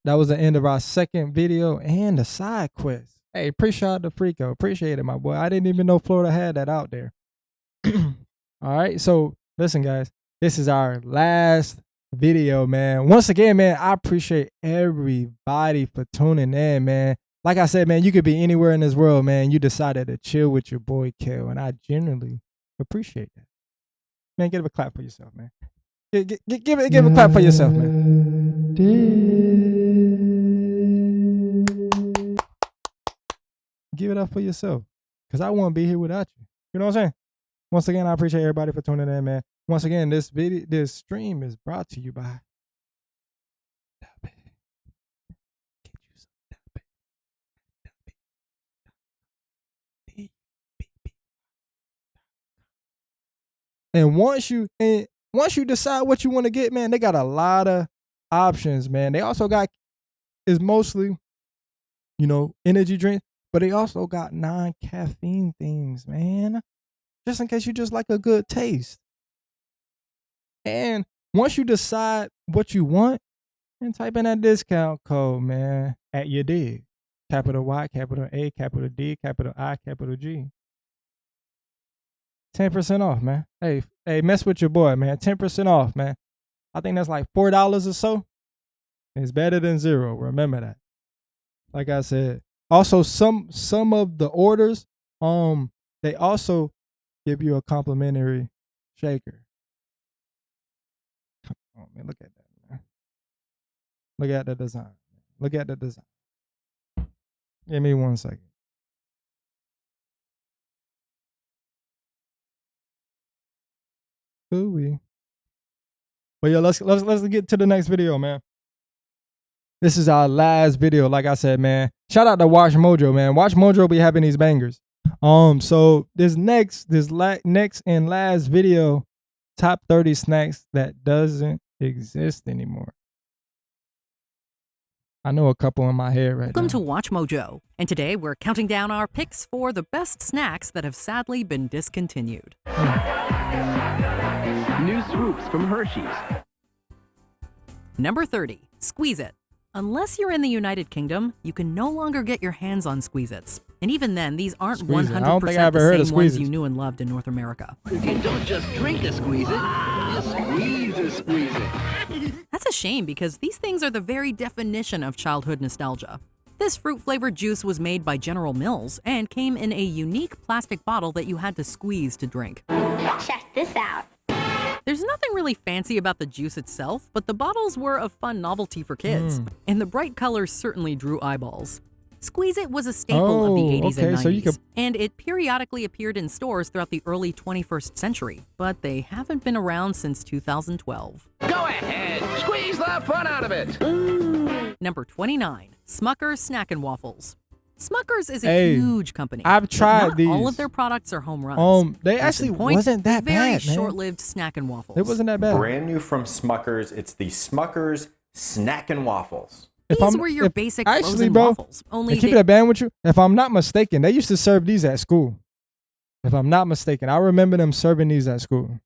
that was the end of our second video and the side quest. Hey, appreciate the Freako. Appreciate it, my boy. I didn't even know Florida had that out there. All right, so listen, guys. This is our last video, man. Once again, man, I appreciate everybody for tuning in, man. Like I said, man, you could be anywhere in this world, man. You decided to chill with your boy, Kel, and I genuinely appreciate that. Man, give it a clap for yourself, man. Give a clap for yourself, man. Give it up for yourself, because I won't be here without you. You know what I'm saying? Once again, I appreciate everybody for tuning in, man. Once again, this stream is brought to you by And once you decide what you want to get, man, they got a lot of options, man. They also got is mostly, energy drinks, but they also got non-caffeine things, man. Just in case you just like a good taste. And once you decide what you want, then type in that discount code, man, at your dig. Capital Y, capital A, capital D, capital I, capital G. 10% off, man. Hey, mess with your boy, man. 10% off, man. I think that's like $4 or so. It's better than zero. Remember that. Like I said. Also, some of the orders, they also give you a complimentary shaker. Come on, man. Look at that, man. Look at the design. Look at the design. Give me 1 second. Ooh-wee. But yeah, let's get to the next video, man. This is our last video, like I said, man. Shout out to Watch Mojo, man. Watch Mojo be having these bangers. So this next and last video, top 30 snacks that doesn't exist anymore. I know a couple in my head right now. Welcome to Watch Mojo, and today we're counting down our picks for the best snacks that have sadly been discontinued. New swoops from Hershey's. Number 30, Squeeze-It. Unless you're in the United Kingdom, you can no longer get your hands on Squeeze-Its. And even then, these aren't 100% the same ones you knew and loved in North America. You don't just drink a Squeeze-It, you squeeze a Squeeze-It. That's a shame because these things are the very definition of childhood nostalgia. This fruit-flavored juice was made by General Mills and came in a unique plastic bottle that you had to squeeze to drink. Check this out. There's nothing really fancy about the juice itself, but the bottles were a fun novelty for kids, and the bright colors certainly drew eyeballs. Squeeze-It was a staple of the 80s and 90s, and it periodically appeared in stores throughout the early 21st century, but they haven't been around since 2012. Go ahead, squeeze the fun out of it. Number 29, Smucker's Snack and Waffles. Smucker's is a huge company. I've tried these. All of their products are home runs. They actually wasn't that bad, man. Very short-lived snack and waffles. It wasn't that bad. Brand new from Smucker's. It's the Smucker's Snack and Waffles. These were your basic frozen waffles. Only keep it a band with you. If I'm not mistaken, they used to serve these at school. If I'm not mistaken, I remember them serving these at school.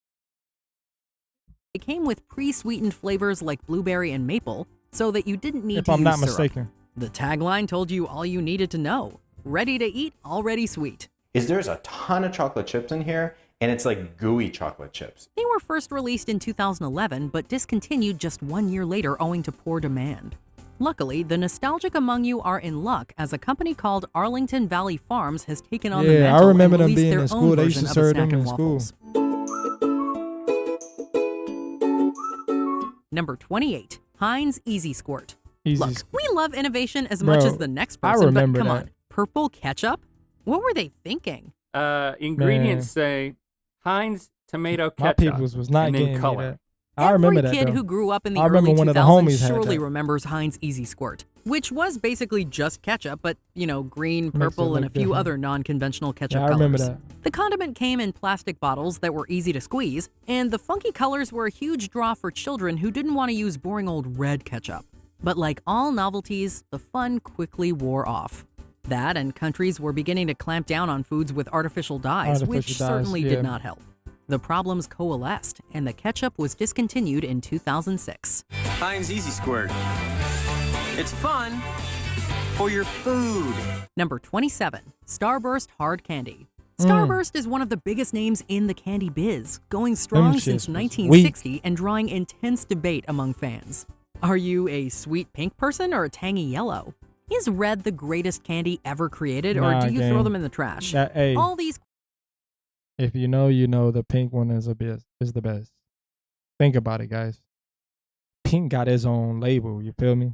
It came with pre-sweetened flavors like blueberry and maple, so that you didn't need to use syrup. If I'm not mistaken. The tagline told you all you needed to know. Ready to eat, already sweet. There's a ton of chocolate chips in here, and it's like gooey chocolate chips. They were first released in 2011, but discontinued just 1 year later owing to poor demand. Luckily, the nostalgic among you are in luck, as a company called Arlington Valley Farms has taken on the mantle I remember and them being their in school. own They used to version of serve a snack them and in school. Waffles. Number 28, Heinz Easy Squirt. Easy. Look, we love innovation as much as the next person, I remember but come that. on, purple ketchup? What were they thinking? Ingredients say Heinz tomato ketchup. My peoples was not and getting then me color. that. I remember that. Every kid though. who grew up in the I early remember one of the 2000s homies had surely that. remembers Heinz Easy Squirt, which was basically just ketchup, but, green, purple, and a few different. other non-conventional ketchup I colors. remember that. The condiment came in plastic bottles that were easy to squeeze, and the funky colors were a huge draw for children who didn't want to use boring old red ketchup. But like all novelties, the fun quickly wore off. That and countries were beginning to clamp down on foods with artificial dyes, which certainly did not help. The problems coalesced, and the ketchup was discontinued in 2006. Heinz Easy Squirt. It's fun for your food. Number 27, Starburst Hard Candy. Starburst is one of the biggest names in the candy biz, going strong shits since was 1960 and drawing intense debate among fans. Are you a sweet pink person or a tangy yellow? Is red the greatest candy ever created, or Nah, do you throw gang. them in the trash? Hey, All these if you know, you know. The pink one is the best. Think about it, guys. Pink got his own label. You feel me?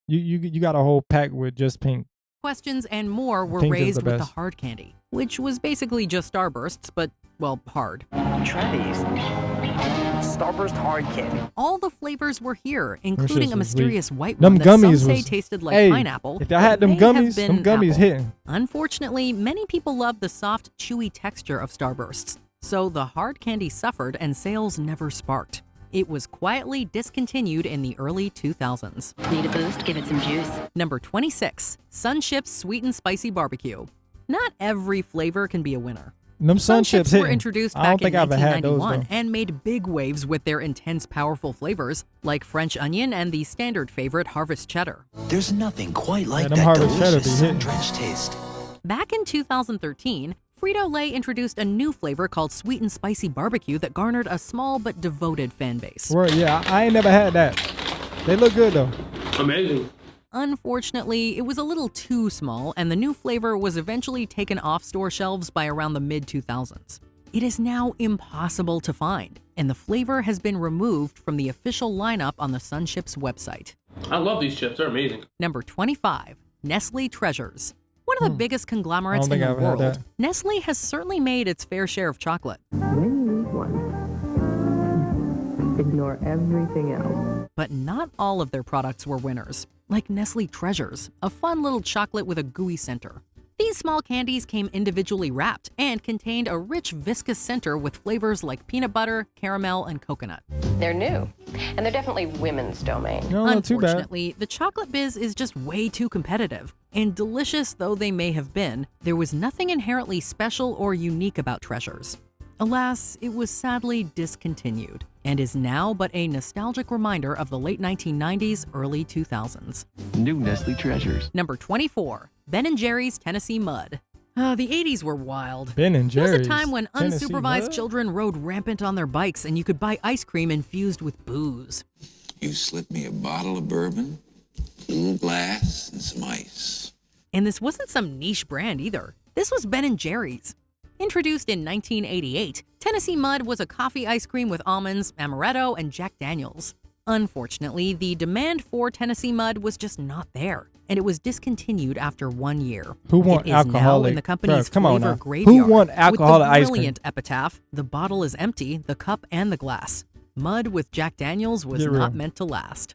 You got a whole pack with just pink. questions and more were Pink is raised the with the best. hard candy, which was basically just Starbursts, but, well, hard. Try these. Starburst Hard Candy. All the flavors were here, shits including a was mysterious white Them one that some gummies say was- tasted like Hey, pineapple. if y'all had but them may have gummies, been them gummies apple. hitting. Unfortunately, many people love the soft, chewy texture of Starbursts, so the hard candy suffered and sales never sparked. It was quietly discontinued in the early 2000s. Need a boost? Give it some juice. Number 26, Sunchips Sweet and Spicy Barbecue. Not every flavor can be a winner. Them sun chips were hitting. introduced I don't back in think I've had those 1991 though. and made big waves with their intense, powerful flavors, like French onion and the standard favorite Harvest Cheddar. There's nothing quite like them that Harvest Cheddar be delicious hitting. sun-drenched taste. Back in 2013, Frito-Lay introduced a new flavor called Sweet and Spicy Barbecue that garnered a small but devoted fan base. Word, yeah, I ain't never had that. They look good though. Amazing. Unfortunately, it was a little too small, and the new flavor was eventually taken off store shelves by around the mid-2000s. It is now impossible to find, and the flavor has been removed from the official lineup on the Sunchips website. I love these chips. They're amazing. Number 25, Nestle Treasures. One of the biggest conglomerates I don't in the think I've had world, that. Nestle has certainly made its fair share of chocolate. When you eat one, ignore everything else. But not all of their products were winners, like Nestle Treasures, a fun little chocolate with a gooey center. These small candies came individually wrapped and contained a rich, viscous center with flavors like peanut butter, caramel, and coconut. They're new, and they're definitely women's domain. No, not too bad. Unfortunately, the chocolate biz is just way too competitive. And delicious though they may have been, there was nothing inherently special or unique about Treasures. Alas, it was sadly discontinued and is now but a nostalgic reminder of the late 1990s, early 2000s. New Nestle Treasures. Number 24, Ben & Jerry's Tennessee Mud. The 80s were wild. Ben and It was Jerry's. a time when Tennessee unsupervised Mud? children rode rampant on their bikes and you could buy ice cream infused with booze. You slip me a bottle of bourbon, a little glass, and some ice. And this wasn't some niche brand either. This was Ben & Jerry's. Introduced in 1988, Tennessee Mud was a coffee ice cream with almonds, amaretto, and Jack Daniels. Unfortunately, the demand for Tennessee Mud was just not there, and it was discontinued after 1 year. Who want it is now alcoholic- in the company's Bruh, come on flavor now. graveyard. Who want alcoholic with ice the cream? brilliant epitaph, the bottle is empty, the cup and the glass. Mud with Jack Daniels was Get not real. meant to last.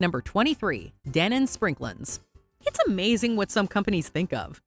Number 23, Dannon Sprinklins. It's amazing what some companies think of.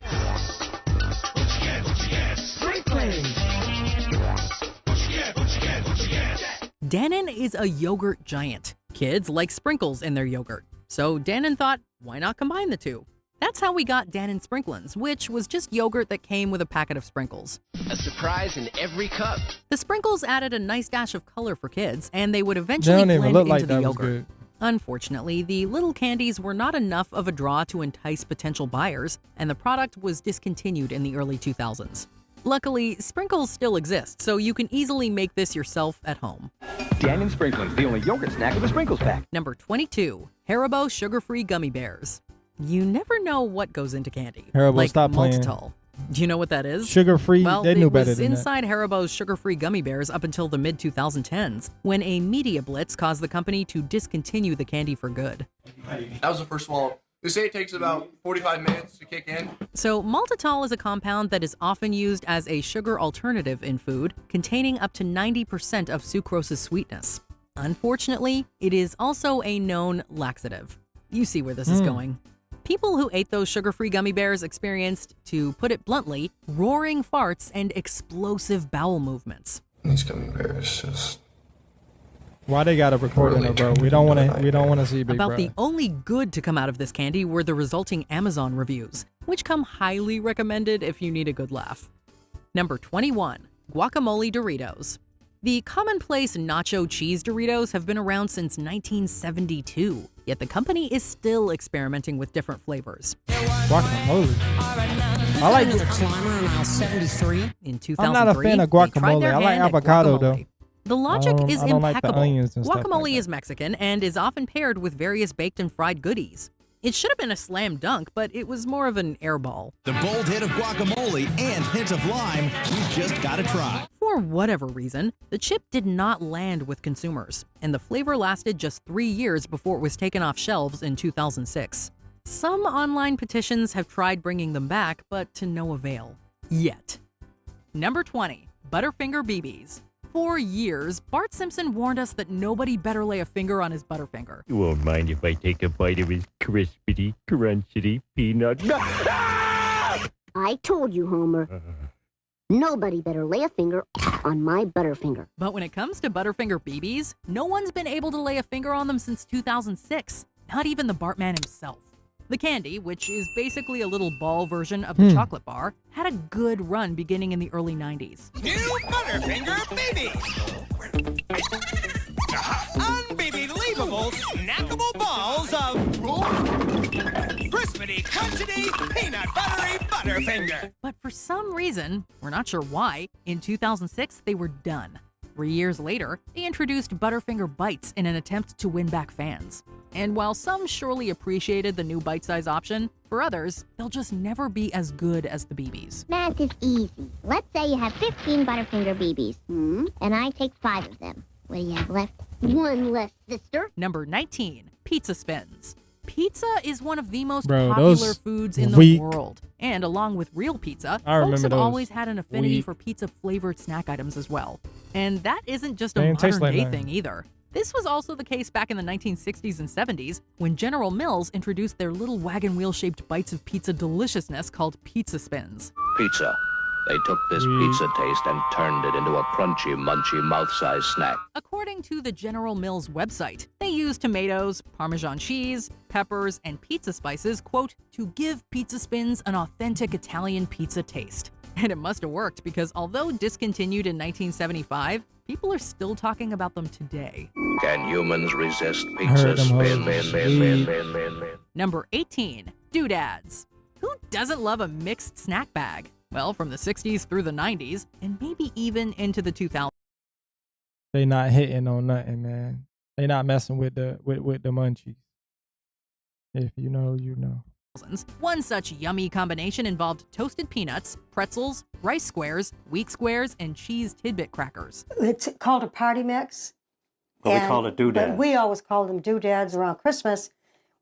Dannon is a yogurt giant. Kids like sprinkles in their yogurt. So Dannon thought, why not combine the two? That's how we got Dannon Sprinklins, which was just yogurt that came with a packet of sprinkles. A surprise in every cup. The sprinkles added a nice dash of color for kids, and they would They eventually don't even blend look into like the that was yogurt. good. Unfortunately, the little candies were not enough of a draw to entice potential buyers, and the product was discontinued in the early 2000s. Luckily, sprinkles still exist, so you can easily make this yourself at home. Dannon Sprinklings, the only yogurt snack with a sprinkles pack. Number 22, Haribo Sugar-Free Gummy Bears. You never know what goes into candy. Haribo, like stop playing. maltitol. Do you know what that is? Sugar-free, Well, they knew it better was than that. inside Haribo's sugar-free gummy bears up until the mid-2010s, when a media blitz caused the company to discontinue the candy for good. That was the first swallow. They say it takes about 45 minutes to kick in. So maltitol is a compound that is often used as a sugar alternative in food, containing up to 90% of sucrose's sweetness. Unfortunately, it is also a known laxative. You see where this is going. People who ate those sugar-free gummy bears experienced, to put it bluntly, roaring farts and explosive bowel movements. These gummy bears just... Why they got a recording of bro? We don't want to. We don't want to see Big About Bro. the only good to come out of this candy were the resulting Amazon reviews, which come highly recommended if you need a good laugh. Number 21, Guacamole Doritos. The commonplace nacho cheese Doritos have been around since 1972, yet the company is still experimenting with different flavors. Guacamole. I like In 2003, I'm not a fan of they tried guacamole. their I like hand at avocado, though. guacamole. The logic is I don't like the impeccable. onions and stuff like Guacamole that. is Mexican and is often paired with various baked and fried goodies. It should have been a slam dunk, but it was more of an airball. The bold hit of guacamole and hint of lime, you just gotta try. For whatever reason, the chip did not land with consumers, and the flavor lasted just 3 years before it was taken off shelves in 2006. Some online petitions have tried bringing them back, but to no avail. Yet. Number 20, Butterfinger BBs. For years, Bart Simpson warned us that nobody better lay a finger on his Butterfinger. You won't mind if I take a bite of his crispity, crunchity peanut. I told you, Homer. Nobody better lay a finger on my Butterfinger. But when it comes to Butterfinger BBs, no one's been able to lay a finger on them since 2006. Not even the Bartman himself. The candy, which is basically a little ball version of the chocolate bar, had a good run beginning in the early 90s. New Butterfinger babies! Unbelievable, snackable balls of crispity, crunchity, peanut buttery Butterfinger. But for some reason, we're not sure why, in 2006 they were done. 3 years later, they introduced Butterfinger Bites in an attempt to win back fans. And while some surely appreciated the new bite-size option, for others, they'll just never be as good as the BBs. Math is easy. Let's say you have 15 Butterfinger BBs, and I take 5 of them. What do you have left? 1 less, sister. Number 19, Pizza Spins. Pizza is one of the most Bro, popular those foods in the weak. world. And along with real pizza, I remember folks have those always had an affinity weak. for pizza-flavored snack items as well. And that isn't just a They didn't taste modern like day nothing. thing either. This was also the case back in the 1960s and 70s when General Mills introduced their little wagon wheel-shaped bites of pizza deliciousness called Pizza Spins. Pizza. They took this pizza taste and turned it into a crunchy, munchy, mouth-sized snack. According to the General Mills website, they use tomatoes, Parmesan cheese, peppers, and pizza spices, quote, to give Pizza Spins an authentic Italian pizza taste. And it must have worked because although discontinued in 1975, people are still talking about them today. Can humans resist Heard pizza them hoes. spin? Number 18, Doodads. Who doesn't love a mixed snack bag? Well, from the 60s through the 90s, and maybe even into the 2000s. They not hitting on nothing, man. They not messing with the munchies. If you know, you know. One such yummy combination involved toasted peanuts, pretzels, rice squares, wheat squares, and cheese tidbit crackers. It's called a party mix. Well, we call it But doodads. we always call them doodads around Christmas.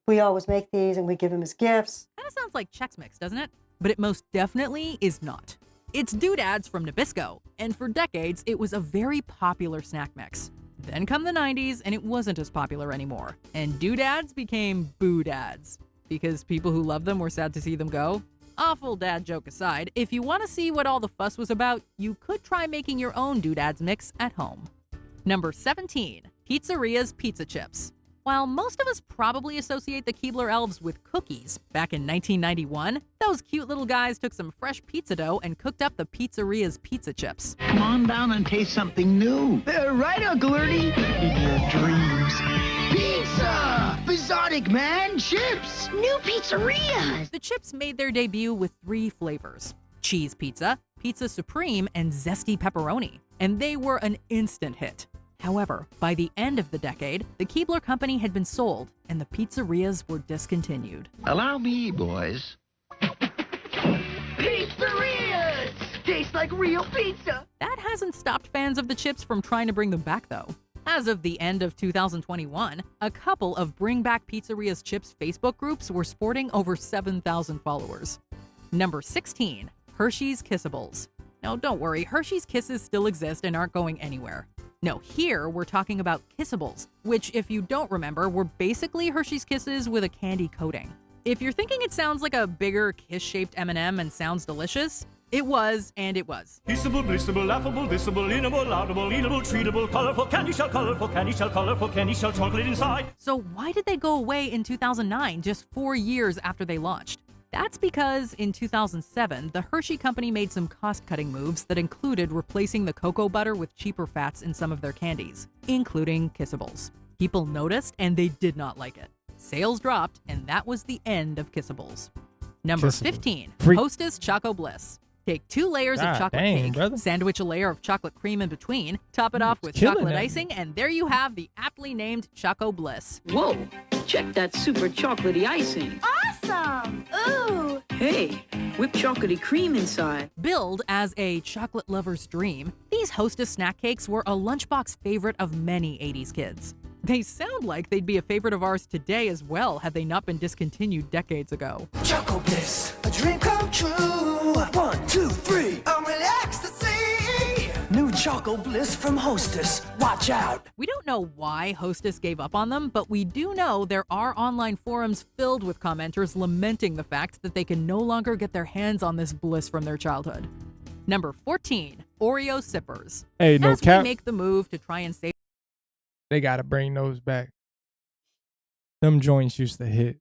We always make these and we give them as gifts. Kind of sounds like Chex Mix, doesn't it? But it most definitely is not. It's Doodads from Nabisco, and for decades it was a very popular snack mix. Then come the 90s and it wasn't as popular anymore, and Doodads became Boodads. Because people who loved them were sad to see them go? Awful dad joke aside, if you want to see what all the fuss was about, you could try making your own Doodads mix at home. Number 17, Pizzeria's Pizza Chips. While most of us probably associate the Keebler Elves with cookies, back in 1991, those cute little guys took some fresh pizza dough and cooked up the Pizzeria's Pizza Chips. Come on down and taste something new. Right, Uncle Ernie. In your dreams. Pizza! Bizarric, man! Chips! New pizzerias! The chips made their debut with 3 flavors: cheese pizza, pizza supreme, and zesty pepperoni. And they were an instant hit. However, by the end of the decade, the Keebler Company had been sold and the pizzerias were discontinued. Allow me, boys. Pizzerias! Taste like real pizza! That hasn't stopped fans of the chips from trying to bring them back, though. As of the end of 2021, a couple of Bring Back Pizzeria's Chips Facebook groups were sporting over 7,000 followers. Number 16, Hershey's Kissables. No, don't worry, Hershey's Kisses still exist and aren't going anywhere. No, here we're talking about Kissables, which, if you don't remember, were basically Hershey's Kisses with a candy coating. If you're thinking it sounds like a bigger kiss-shaped M&M and sounds delicious, it was, and it was. Peaceable, blissable, laughable, visible, inable, laudable, eatable, treatable, colorful, candy shell, colorful, chocolate inside. So why did they go away in 2009, just 4 years after they launched? That's because in 2007, the Hershey Company made some cost-cutting moves that included replacing the cocoa butter with cheaper fats in some of their candies, including Kissables. People noticed and they did not like it. Sales dropped, and that was the end of Kissables. Number 15, Hostess Choco Bliss. Take 2 layers of chocolate cake, sandwich a layer of chocolate cream in between, top it off with chocolate icing, and there you have the aptly named Choco Bliss. Whoa, check that super chocolatey icing. Awesome! Ooh! Hey, whipped chocolatey cream inside. Billed as a chocolate lover's dream, these Hostess snack cakes were a lunchbox favorite of many 80s kids. They sound like they'd be a favorite of ours today as well had they not been discontinued decades ago. Choco Bliss, a dream come true. 1, 2, 3, I'm in ecstasy. New Choco Bliss from Hostess. Watch out. We don't know why Hostess gave up on them, but we do know there are online forums filled with commenters lamenting the fact that they can no longer get their hands on this bliss from their childhood. Number 14, Oreo Sippers. Hey, no As cap. we make the move to try and save They gotta bring those back. Them joints used to hit.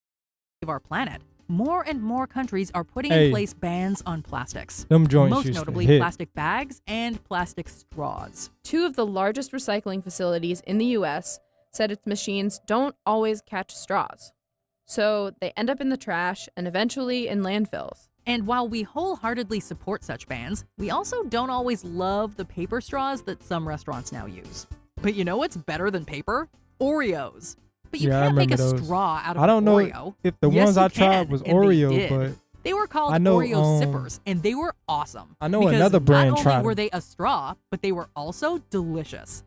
our planet, more and more countries are putting in place bans on plastics. Them joints most used to notably hit. plastic bags and plastic straws. 2 of the largest recycling facilities in the U.S. said its machines don't always catch straws. So they end up in the trash and eventually in landfills. And while we wholeheartedly support such bans, we also don't always love the paper straws that some restaurants now use. But you know what's better than paper? Oreos. But you can't make a straw out of I don't know Oreo. if the Yes, ones you I tried can, was and Oreo, they did. but They were called I know, Oreo Sippers, and they were awesome. I know because another brand not tried only were them. they a straw, but they were also delicious.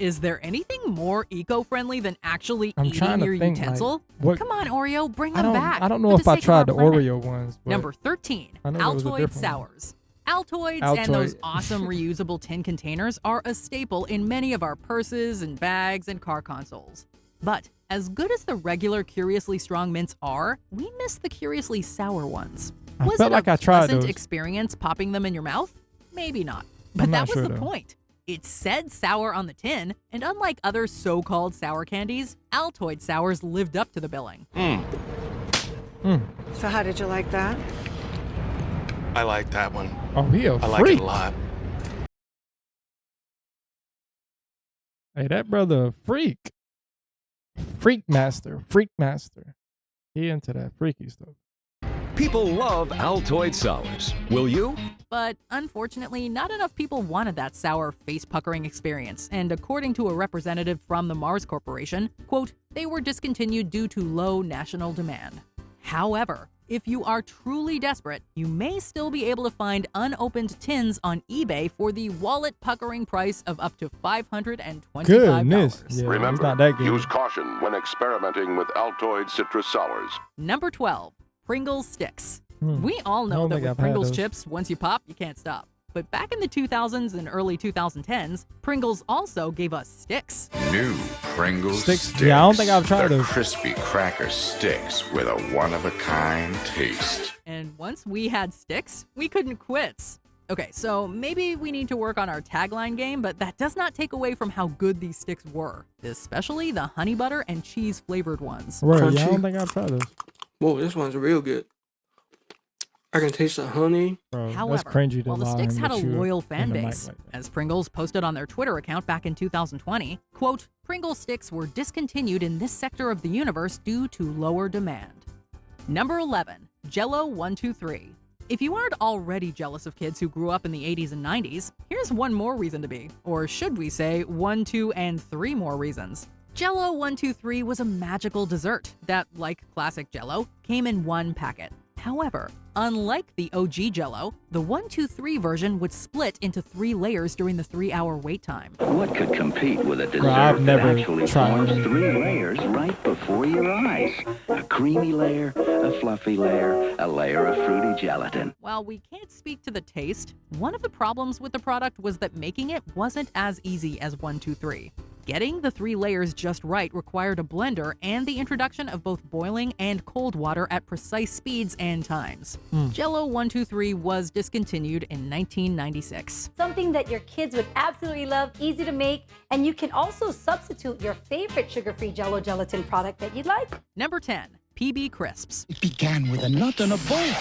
Is there anything more eco-friendly than actually I'm trying eating to your think, utensil? like, what- Come on, Oreo, bring I them don't, back. I don't know for if I sake of our tried the planet. Oreo ones. But Number 13, I know there was a Altoid different one. Sours. Altoids and those Altoid. awesome reusable tin containers are a staple in many of our purses and bags and car consoles. But as good as the regular Curiously Strong mints are, we miss the Curiously Sour ones. I Was felt it like a I tried pleasant those. experience popping them in your mouth? Maybe not. But I'm that not was sure, the though. point. It said sour on the tin, and unlike other so-called sour candies, Altoid Sours lived up to the billing. So how did you like that? I like that one. Oh, he a I like it freak. a lot. Hey, that brother a freak. Freak master. He into that freaky stuff. People love Altoid Sours. Will you? But unfortunately, not enough people wanted that sour, face-puckering experience, and according to a representative from the Mars Corporation, quote, they were discontinued due to low national demand. However, if you are truly desperate, you may still be able to find unopened tins on eBay for the wallet-puckering price of up to $525. Goodness. Yeah, Remember, it's not that good. use caution when experimenting with Altoid citrus sours. Number 12, Pringles Sticks. Hmm. We all I know don't that think with I've had Pringles those. chips, once you pop, you can't stop. But back in the 2000s and early 2010s, Pringles also gave us sticks. New Pringles Sticks? Yeah, I don't think I've tried They're those. crispy cracker sticks with a one-of-a-kind taste. And once we had sticks, we couldn't quit. Okay, so maybe we need to work on our tagline game, but that does not take away from how good these sticks were, especially the honey butter and cheese flavored ones. Right, yeah, I don't think I've tried those. Whoa, this one's real good. I can taste the honey. Bro, However, that's cringy to while the lie sticks and had a let you loyal in fan the mic base, like that. as Pringles posted on their Twitter account back in 2020, quote, Pringles sticks were discontinued in this sector of the universe due to lower demand. Number 11, Jell-O 123. If you aren't already jealous of kids who grew up in the 80s and 90s, here's one more reason to be. Or should we say 1, 2, and 3 more reasons. Jell-O 123 was a magical dessert that, like classic Jell-O, came in one packet. However, unlike the OG Jell-O, the 123 version would split into 3 layers during the 3-hour wait time. What could compete with a dessert I've that never actually tried forms it. 3 layers right before your eyes? A creamy layer, a fluffy layer, a layer of fruity gelatin. While we can't speak to the taste, one of the problems with the product was that making it wasn't as easy as 123. Getting the 3 layers just right required a blender and the introduction of both boiling and cold water at precise speeds and times. Jell-O 123 was discontinued in 1996. Something that your kids would absolutely love, easy to make, and you can also substitute your favorite sugar-free Jell-O gelatin product that you like. Number 10, PB Crisps. It began with a nut and a bolt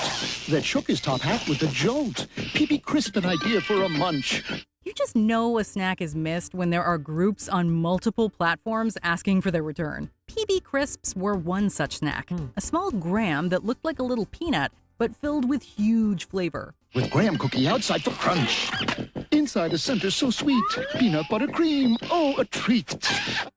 that shook his top hat with a jolt. PB Crisp, an idea for a munch. You just know a snack is missed when there are groups on multiple platforms asking for their return. PB Crisps were one such snack. A small graham that looked like a little peanut, but filled with huge flavor. With graham cookie outside for crunch. Inside the center so sweet. Peanut butter cream. Oh, a treat.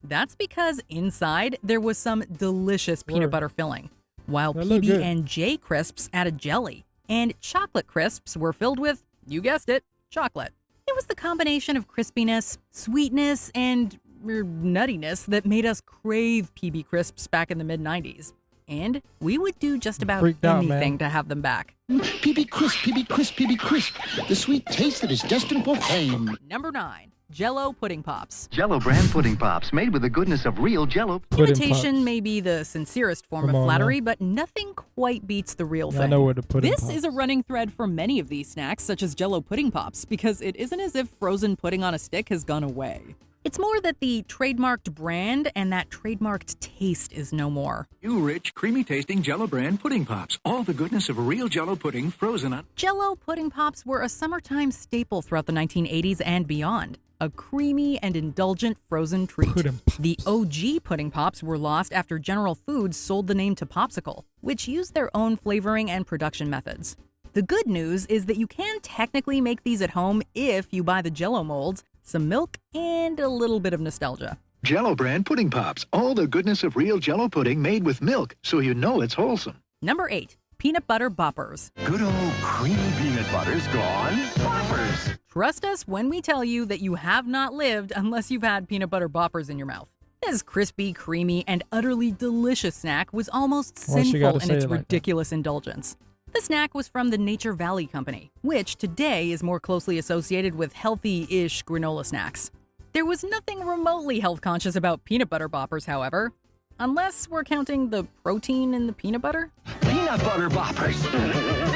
That's because inside there was some delicious peanut butter filling, while That looked good. PB&J Crisps added jelly, and chocolate crisps were filled with, you guessed it, chocolate. It was the combination of crispiness, sweetness, and nuttiness that made us crave PB Crisps back in the mid-90s. And we would do just about Freaked out, anything man. to have them back. PB Crisp, PB Crisp, PB Crisp. The sweet taste that is destined for fame. Number 9, Jell-O Pudding Pops. Jell-O brand pudding pops made with the goodness of real Jell-O. Imitation may be the sincerest form Come of on, flatery, man. but nothing quite beats the real Yeah, I thing. know where to put it. This is a running thread for many of these snacks, such as Jell-O Pudding Pops, because it isn't as if frozen pudding on a stick has gone away. It's more that the trademarked brand and that trademarked taste is no more. New, rich, creamy-tasting Jell-O brand pudding pops. All the goodness of real Jell-O pudding frozen on... Jell-O Pudding Pops were a summertime staple throughout the 1980s and beyond. A creamy and indulgent frozen treat. The OG Pudding Pops were lost after General Foods sold the name to Popsicle, which used their own flavoring and production methods. The good news is that you can technically make these at home if you buy the Jell-O molds, some milk, and a little bit of nostalgia. Jell-O brand pudding pops. All the goodness of real Jell-O pudding made with milk, so you know it's wholesome. Number 8, Peanut Butter Boppers. Good old creamy peanut butter's gone. Poppers. Trust us when we tell you that you have not lived unless you've had peanut butter boppers in your mouth. This crispy, creamy, and utterly delicious snack was almost Why she gotta sinful in say its it like that? ridiculous indulgence. The snack was from the Nature Valley Company, which today is more closely associated with healthy-ish granola snacks. There was nothing remotely health-conscious about peanut butter boppers, however, unless we're counting the protein in the peanut butter. Peanut butter boppers.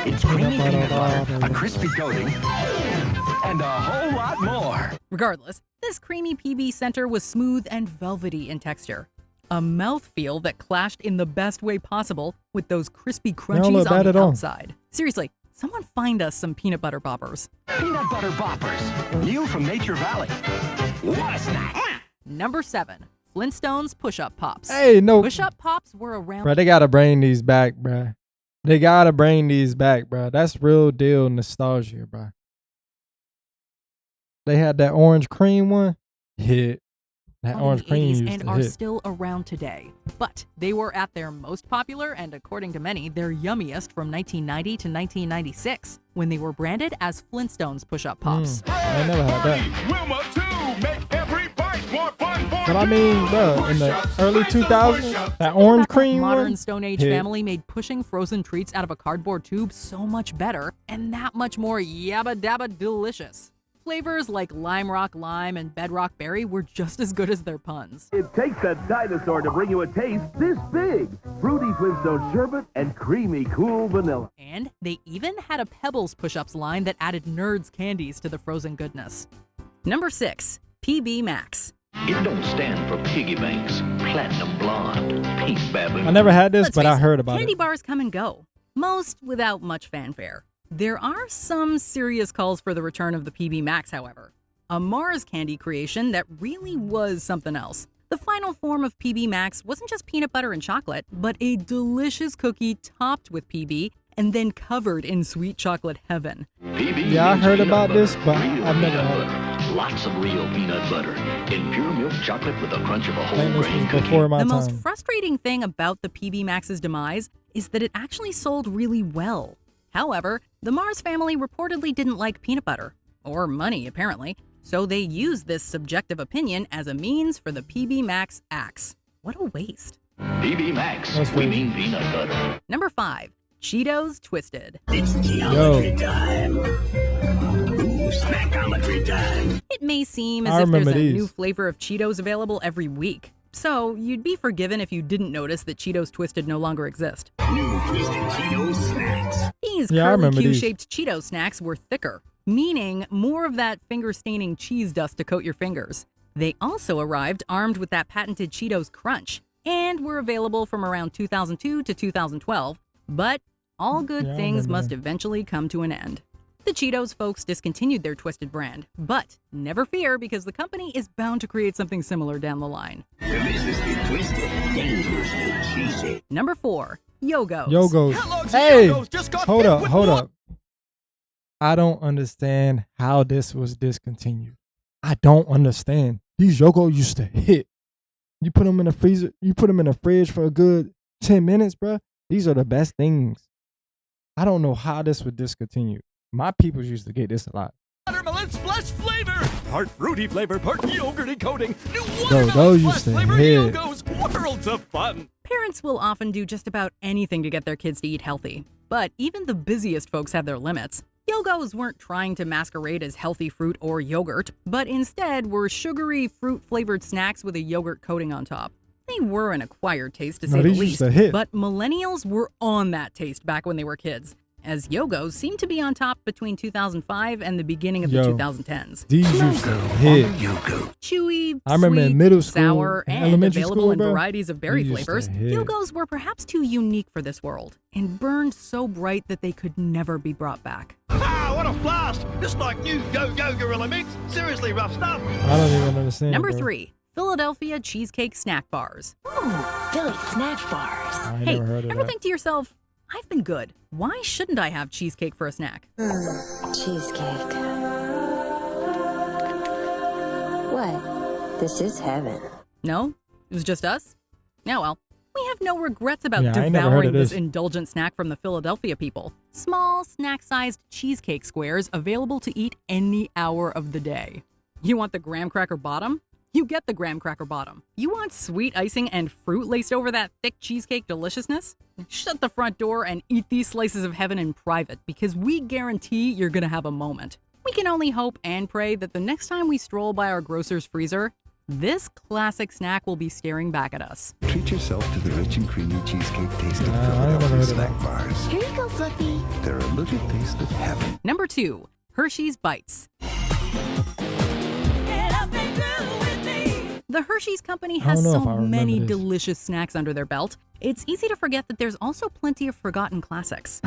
It's creamy peanut butter, a crispy coating, and a whole lot more. Regardless, this creamy PB center was smooth and velvety in texture. A mouthfeel that clashed in the best way possible with those crispy don't crunchies look on bad the at all. outside. Seriously, someone find us some peanut butter boppers. Peanut butter boppers. New from Nature Valley. What a snack. Number 7, Flintstones Push-Up Pops. Hey, no. Push-Up Pops were around... Bro, they gotta bring these back, bro. They gotta bring these back, bro. That's real deal nostalgia, bro. They had that orange cream one. Hit. That orange cream used and to are hit. still around today. But they were at their most popular and, according to many, their yummiest from 1990 to 1996, when they were branded as Flintstones Push-Up Pops. I never had that. Wilma 2, make every bite more fun for But I mean, bro, in the early 2000s, that orange cream Modern one. Stone Age hit. family made pushing frozen treats out of a cardboard tube so much better and that much more yabba dabba delicious. Flavors like Lime Rock Lime and Bedrock Berry were just as good as their puns. It takes a dinosaur to bring you a taste this big. Fruity Flintstone sherbet and creamy cool vanilla. And they even had a Pebbles push-ups line that added Nerds candies to the frozen goodness. Number 6, PB Max. It don't stand for piggy banks, platinum blonde, pink baboon. I never had this, Let's but face I heard about candy it. bars come and go, most without much fanfare. There are some serious calls for the return of the PB Max, however. A Mars candy creation that really was something else. The final form of PB Max wasn't just peanut butter and chocolate, but a delicious cookie topped with PB and then covered in sweet chocolate heaven. PB Yeah, I means heard peanut about butter, this, but real I've never peanut had it. butter. Lots of real peanut butter in pure milk chocolate with the crunch of a I whole think this grain was cookie. before my The time. most frustrating thing about the PB Max's demise is that it actually sold really well. However, the Mars family reportedly didn't like peanut butter, or money apparently, so they used this subjective opinion as a means for the PB Max axe. What a waste. PB Max, That's we weird. mean peanut butter. Number 5, Cheetos Twisted. Yo, Snackometry time. It may seem I as if there's remember a these. new flavor of Cheetos available every week, so you'd be forgiven if you didn't notice that Cheetos Twisted no longer exist. New twisted Cheetos snacks. These Yeah, I curly remember these. Q-shaped Cheeto snacks were thicker, meaning more of that finger-staining cheese dust to coat your fingers. They also arrived armed with that patented Cheetos crunch, and were available from around 2002 to 2012, but all good things must eventually come to an end. The Cheetos folks discontinued their Twisted brand, but never fear because the company is bound to create something similar down the line. Deliciously twisted, dangerously cheesy. Number 4, Yogos. Yogos. Hey, hold up. I don't understand how this was discontinued. I don't understand. These Yogos used to hit. You put them in the freezer, you put them in the fridge for a good 10 minutes, bro. These are the best things. I don't know how this was discontinued. My people used to get this a lot. Watermelon splash flavor! Part fruity flavor, part yogurty coating. New Those watermelon used splash to flavor hit. Yogos. Worlds of fun. Parents will often do just about anything to get their kids to eat healthy, but even the busiest folks have their limits. Yogos weren't trying to masquerade as healthy fruit or yogurt, but instead were sugary, fruit-flavored snacks with a yogurt coating on top. They were an acquired taste, to say the least, but millennials were on that taste back when they were kids, as Yogos seemed to be on top between 2005 and the beginning of the 2010s. These used to hit. Chewy, I remember sweet, in middle school, sour, and elementary available school, in bro, varieties of berry these used to flavors, hit. Yogos were perhaps too unique for this world and burned so bright that they could never be brought back. Ah, what a blast! Just like new Go-Go Gorilla Mix. Seriously rough stuff. I don't even understand. Number bro. 3, Philadelphia Cheesecake Snack Bars. Ooh, Philly snack bars. I Hey, never heard of ever that. think to yourself, I've been good. Why shouldn't I have cheesecake for a snack? Cheesecake. What? This is heaven. No? It was just us? Yeah, well, we have no regrets about Yeah, I ain't never heard devouring of this this. indulgent snack from the Philadelphia people. Small, snack-sized cheesecake squares available to eat any hour of the day. You want the graham cracker bottom? You get the graham cracker bottom. You want sweet icing and fruit laced over that thick cheesecake deliciousness? Shut the front door and eat these slices of heaven in private because we guarantee you're gonna have a moment. We can only hope and pray that the next time we stroll by our grocer's freezer, this classic snack will be staring back at us. Treat yourself to the rich and creamy cheesecake taste of I never heard Philadelphia of snack that. bars. Here you go, Fluffy. They're a little taste of heaven. Number 2, Hershey's Bites. The Hershey's Company has know if so I remember many this. delicious snacks under their belt, it's easy to forget that there's also plenty of forgotten classics.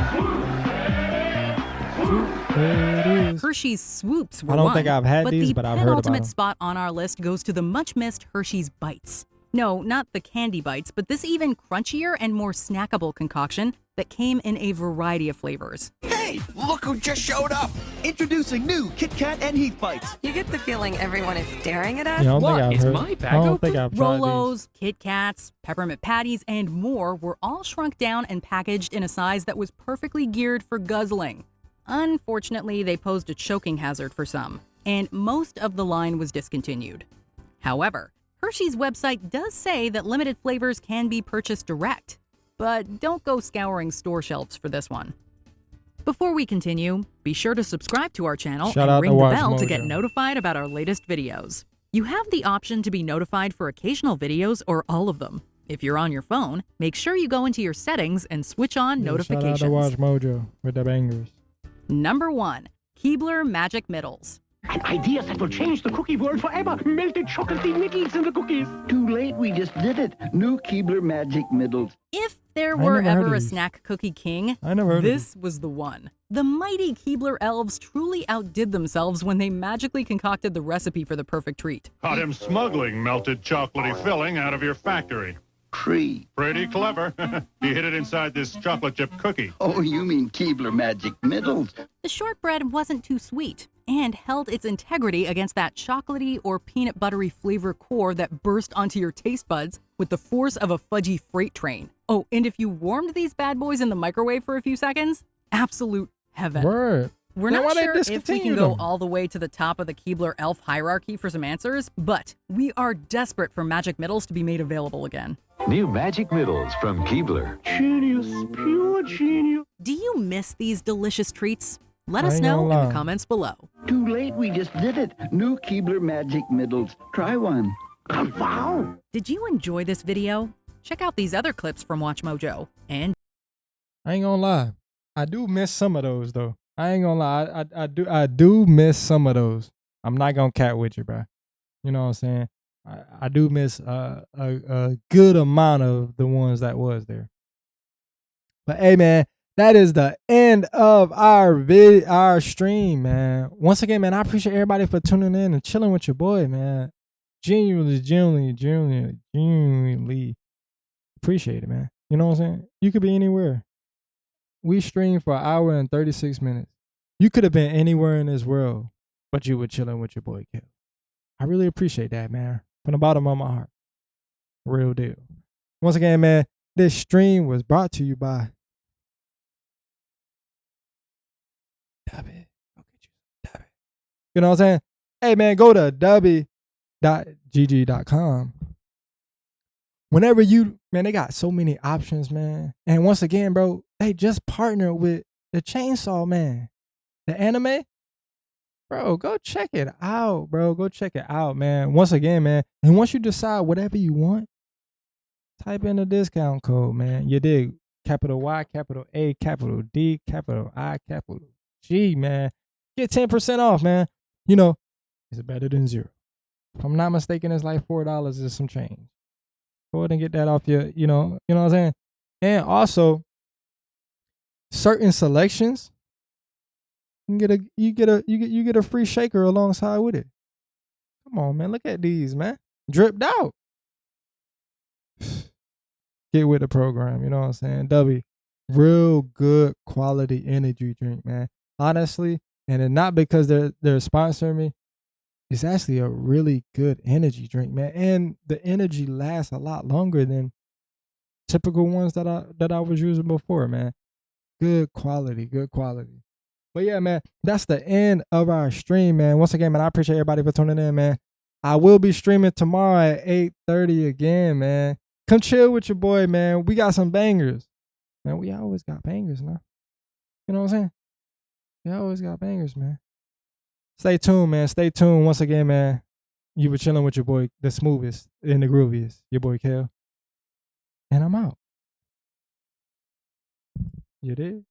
Hershey's Swoops were I don't one, think I've had but these, the but I've heard about penultimate them. spot on our list goes to the much-missed Hershey's Bites. No, not the candy bites, but this even crunchier and more snackable concoction that came in a variety of flavors. Hey, look who just showed up! Introducing new Kit Kat and Heath Bites. You get the feeling everyone is staring at us? Yeah, I don't think I've heard. I don't think I've tried these. Rolos, Kit Kats, peppermint patties, and more were all shrunk down and packaged in a size that was perfectly geared for guzzling. Unfortunately, they posed a choking hazard for some, and most of the line was discontinued. However, Hershey's website does say that limited flavors can be purchased direct, but don't go scouring store shelves for this one. Before we continue, be sure to subscribe to our channel Shout out and to ring the Watch bell to Mojo. get notified about our latest videos. You have the option to be notified for occasional videos or all of them. If you're on your phone, make sure you go into your settings and switch on notifications. Shout out to Watch Mojo with the bangers. Number 1, Keebler Magic Middles. An idea that will change the cookie world forever. Melted chocolatey middles in the cookies. Too late, we just did it. New Keebler Magic Middles. If there I were never heard ever of a these. snack cookie king, I never heard of this was the one. The mighty Keebler elves truly outdid themselves when they magically concocted the recipe for the perfect treat. Caught him smuggling melted chocolatey filling out of your factory. Tree. Pretty clever. He hid it inside this chocolate chip cookie. Oh, you mean Keebler Magic Middles. The shortbread wasn't too sweet and held its integrity against that chocolatey or peanut buttery flavor core that burst onto your taste buds with the force of a fudgy freight train. Oh, and if you warmed these bad boys in the microwave for a few seconds, absolute heaven. Word. We're Then not why they sure if we can discontinued go them? all the way to the top of the Keebler elf hierarchy for some answers, but we are desperate for Magic Middles to be made available again. New Magic Middles from Keebler. Genius, pure genius. Do you miss these delicious treats? Let I us ain't know gonna in lie. the comments below. Too late, we just did it. New Keebler Magic Middles. Try one. Wow. Did you enjoy this video? Check out these other clips from Watch Mojo. And I ain't gonna lie. I do miss some of those though. I ain't gonna lie. I do miss some of those. I'm not gonna cat with you, bro. You know what I'm saying? I do miss a good amount of the ones that was there. But hey, man, that is the end of our stream, man. Once again, man, I appreciate everybody for tuning in and chilling with your boy, man. Genuinely appreciate it, man. You know what I'm saying? You could be anywhere. We streamed for 1 hour and 36 minutes. You could have been anywhere in this world, but you were chilling with your boy, Kill. I really appreciate that, man. From the bottom of my heart. Real deal. Once again, man, this stream was brought to you by Dubby. You know what I'm saying? Hey, man, go to dubby.gg.com. Whenever man, they got so many options, man. And once again, bro, they just partnered with the Chainsaw Man. The anime, bro, go check it out, bro. Go check it out, man. Once again, man. And once you decide whatever you want, type in the discount code, man. You dig? Capital Y, capital A, capital D, capital I, capital G, man. Get 10% off, man. You know, it's better than zero. If I'm not mistaken, it's like $4 is some change. Go ahead and get that off your, you know what I'm saying? And also, certain selections, you get a free shaker alongside with it. Come on, man. Look at these, man. Dripped out. Get with the program, you know what I'm saying? W, real good quality energy drink, man. Honestly, and not because they're sponsoring me. It's actually a really good energy drink, man. And the energy lasts a lot longer than typical ones that I was using before, man. Good quality, good quality. But yeah, man, that's the end of our stream, man. Once again, man, I appreciate everybody for tuning in, man. I will be streaming tomorrow at 8:30 again, man. Come chill with your boy, man. We got some bangers. Man, we always got bangers now. You know what I'm saying? We always got bangers, man. Stay tuned, man. Stay tuned. Once again, man. You were chilling with your boy, the smoothest and the grooviest, your boy Kel. And I'm out. You did?